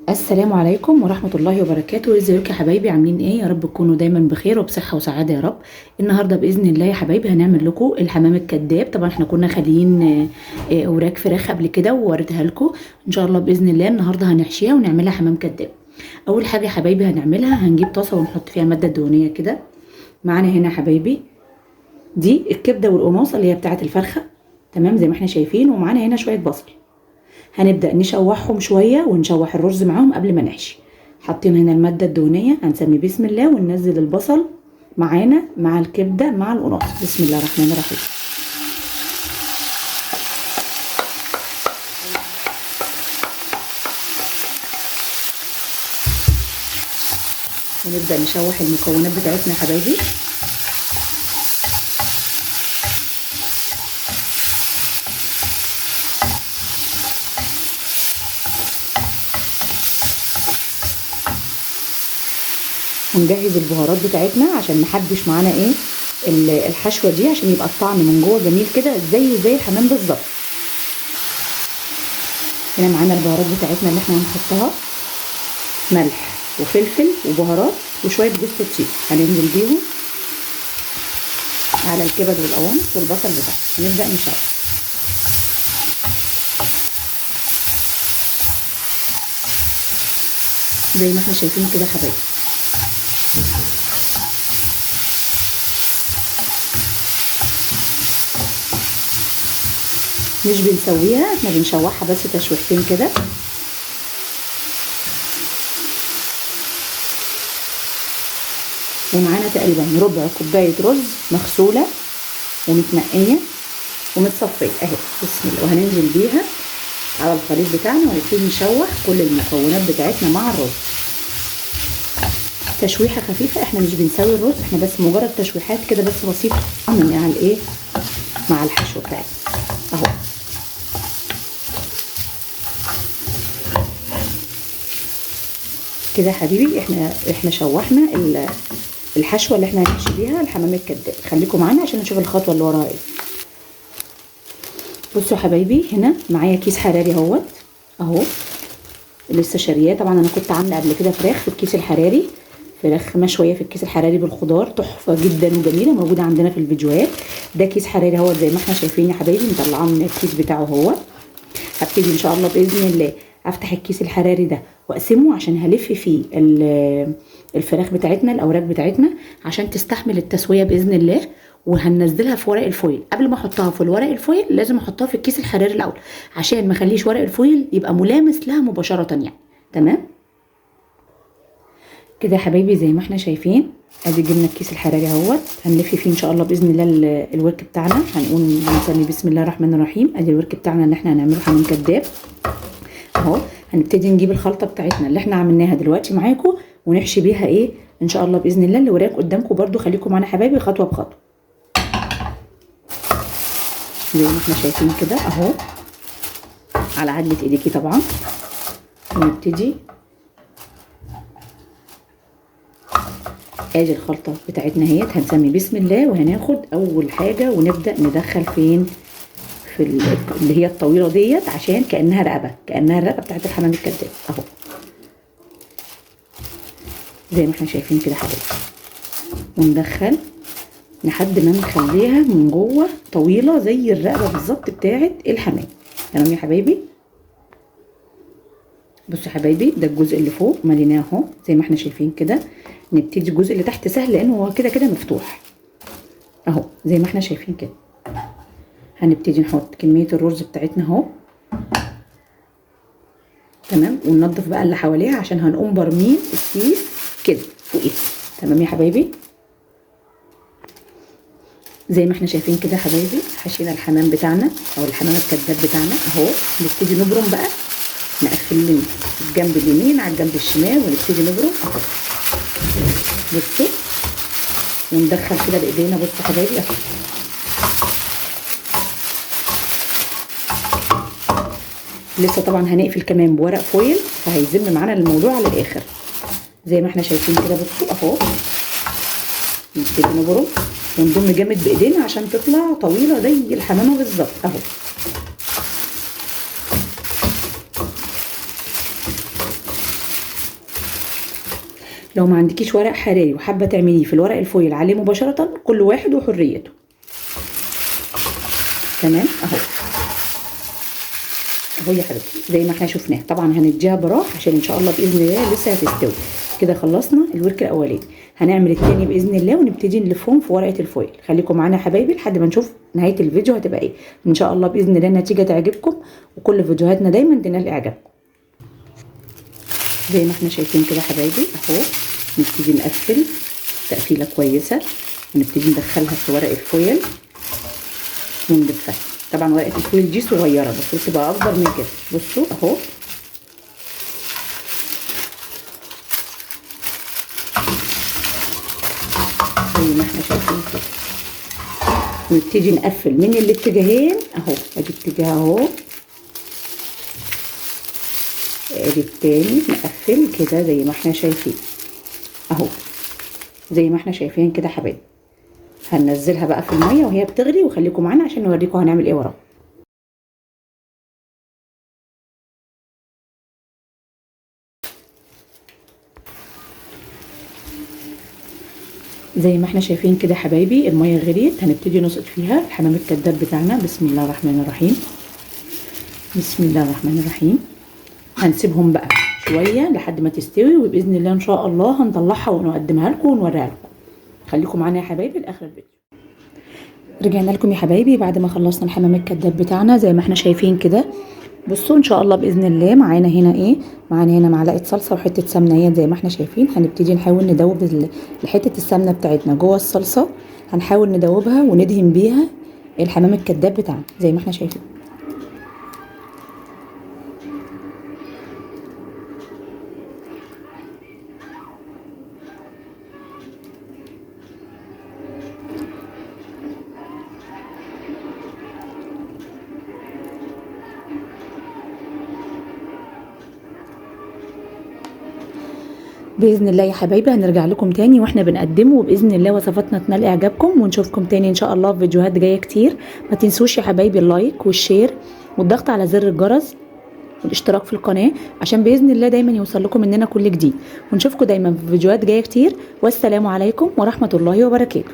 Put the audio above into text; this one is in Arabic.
السلام عليكم ورحمة الله وبركاته. ازيكم يا حبايبي؟ عاملين ايه؟ يا رب تكونوا دايما بخير وبصحة وسعادة يا رب. النهاردة بإذن الله يا حبايبي هنعمل لكم الحمام الكداب. طبعا احنا كنا خاليين اوراق فراخ قبل كده ووريتها لكم. ان شاء الله بإذن الله النهاردة هنحشيها ونعملها حمام كداب. اول حاجة يا حبايبي هنعملها، هنجيب طاسة ونحط فيها مادة دهنية كده. معانا هنا يا حبايبي دي الكبدة والقناصة اللي هي بتاعة الفرخة، تمام زي ما احنا شايفين. ومعانا هنا شوية بصل، هنبدأ نشوحهم شوية ونشوح الرز معاهم قبل ما نحشي. حاطين هنا المادة الدهنية، هنسمي بسم الله وننزل البصل معانا مع الكبدة مع القناص. بسم الله الرحمن الرحيم. ونبدأ نشوح المكونات بتاعتنا يا حبايبي. ونجهز البهارات بتاعتنا عشان نحبش معانا ايه الحشوه دي، عشان يبقى الطعم من جوه جميل كده زي الحمام بالظبط. هنا معانا البهارات بتاعتنا اللي احنا هنحطها، ملح وفلفل وبهارات وشويه جوز الطيب، هننزل بيهم على الكبد والقوانص والبصل بتاعنا. نبدا نشوح. زي ما احنا شايفين كده يا حبايبي. مش بنسويها، احنا بنشوحها بس تشويحتين كده. ومعانا تقريبا ربع كوبايه رز مغسوله ومتنقيه ومتصفيه اهي. بسم الله. وهننزل بيها على الخليط بتاعنا ونبتدي نشوح كل المكونات بتاعتنا مع الرز تشويحه خفيفه. احنا مش بنسوي الرز، احنا بس مجرد تشويحات كده بس بسيطه مع الايه، مع الحشو بتاعتنا اهو. كده يا حبيبي احنا شوحنا الحشوه اللي احنا هنحشي بيها الحمام الكداب. خليكم معانا عشان نشوف الخطوه اللي وراها ايه. بصوا يا حبايبي، هنا معايا كيس حراري اهو لسه شارياه. طبعا انا كنت عامله قبل كده فراخ في الكيس الحراري، فراخ مشويه في الكيس الحراري بالخضار، تحفه جدا وجميله، موجوده عندنا في الفيديوهات. ده كيس حراري اهو زي ما احنا شايفين يا حبايبي، مطلعاه من الكيس بتاعه اهو. هبتدي ان شاء الله باذن الله افتح الكيس الحراري ده واقسمه عشان هلف فيه الفراخ بتاعتنا، الاوراق بتاعتنا، عشان تستحمل التسويه باذن الله. وهننزلها في ورق الفويل. قبل ما احطها في الورق الفويل لازم احطها في الكيس الحراري الاول، عشان ما اخليش ورق الفويل يبقى ملامس لها مباشره يعني. تمام كده يا حبايبي. زي ما احنا شايفين ادي جبنا الكيس الحراري اهوت، هنلف فيه ان شاء الله باذن الله الورك بتاعنا. هنقول نسمي بسم الله الرحمن الرحيم. ادي الورك بتاعنا اللي احنا هنعمله حمام كداب اهو. هنبتدي نجيب الخلطه بتاعتنا اللي احنا عملناها دلوقتي معاكم ونحشي بيها ايه ان شاء الله باذن الله. الوراك قدامكم برده، خليكم معانا حبايبي خطوه بخطوه زي ما احنا شايفين كده اهو، على عدلة ايديكي طبعا. ونبتدي ادي الخلطه بتاعتنا اهيت، هنسمي بسم الله وهناخد اول حاجه ونبدا ندخل فين في اللي هي الطويله ديت، عشان كانها الرقبه بتاعت الحمام الكداب اهو. زي ما احنا شايفين كده حبايبي، وندخل لحد ما نخليها من جوه طويله زي الرقبه بالظبط بتاعت الحمام. تمام يا حبايبي. بصوا يا حبايبي، ده الجزء اللي فوق مليناه اهو زي ما احنا شايفين كده. نبتدي الجزء اللي تحت سهل لانه هو كده مفتوح اهو زي ما احنا شايفين كده. هنبتدي نحط كميه الرز بتاعتنا اهو، تمام. وننضف بقى اللي حواليها عشان هنقوم برمين الكيس كده فوقيه. تمام يا حبايبي. زي ما احنا شايفين كده يا حبايبي، حشينا الحمام بتاعنا او الحمام الكداب بتاعنا اهو. نبتدي نبرم بقى، نقفل من الجنب اليمين على الجنب الشمال ونبتدي نبرم اهو. بصوا وندخل كده بايدينا. بصوا يا حبايبي اهو. لسه طبعا هنقفل كمان بورق فويل فهيزم معانا الموضوع على الاخر زي ما احنا شايفين كده. بصوا اهو، نبتدي نبرم ونضم جامد بايدينا عشان تطلع طويله زي الحمامه بالظبط اهو. لو ما عندكيش ورق حراري وحابه تعمليه في الورق الفويل عليه مباشره، كل واحد وحريته. تمام اهو يا حبيبتي زي ما احنا شفناه. طبعا هنديها براح عشان ان شاء الله باذن الله لسه هتستوي. كده خلصنا الورك الاولاني، هنعمل التاني باذن الله ونبتدي نلفهم في ورقه الفويل. خليكم معانا يا حبايبي لحد ما نشوف نهايه الفيديو هتبقى ايه. ان شاء الله باذن الله النتيجه تعجبكم، وكل فيديوهاتنا دايما تنال اعجابكم. زي ما احنا شايفين كده حبايبي اهو، نبتدي نقفل تقفيله كويسه ونبتدي ندخلها في ورق الفويل ونلفها. طبعا ورقه الفويل دي صغيره بس بتبقى افضل من كده. بصوا اهو زي ما احنا شايفين كده، ونبتدي نقفل من الاتجاهين اهو. ادي اتجاه اهو، ادي التاني نقفل كده زي ما احنا شايفين اهو. زي ما احنا شايفين كده حبايبي، هننزلها بقى في الميه وهي بتغلي، وخليكم معانا عشان نوريكم هنعمل ايه وراها. زي ما احنا شايفين كده حبايبي الميه غليت، هنبتدي نسقط فيها الحمام الكداب بتاعنا. بسم الله الرحمن الرحيم، بسم الله الرحمن الرحيم. هنسيبهم بقى شويه لحد ما تستوي، وباذن الله ان شاء الله هنطلعها ونقدمها لكم ونوريها لكم. خليكم معانا يا حبايبي لاخر الفيديو. رجعنا لكم يا حبايبي بعد ما خلصنا الحمام الكداب بتاعنا. زي ما احنا شايفين كده بصوا ان شاء الله باذن الله معانا هنا ايه، معانا هنا معلقه صلصه وحته سمنه اهي زي ما احنا شايفين. هنبتدي نحاول ندوب حته السمنه بتاعتنا جوه الصلصه، هنحاول ندوبها وندهن بيها الحمام الكداب بتاعنا زي ما احنا شايفين. باذن الله يا حبايبي هنرجع لكم تاني واحنا بنقدمه، وباذن الله وصفاتنا تنال اعجابكم، ونشوفكم تاني ان شاء الله في فيديوهات جايه كتير. ما تنسوش يا حبايبي اللايك والشير والضغط على زر الجرس والاشتراك في القناه عشان باذن الله دايما يوصل لكم مننا كل جديد. ونشوفكم دايما في فيديوهات جايه كتير، والسلام عليكم ورحمه الله وبركاته.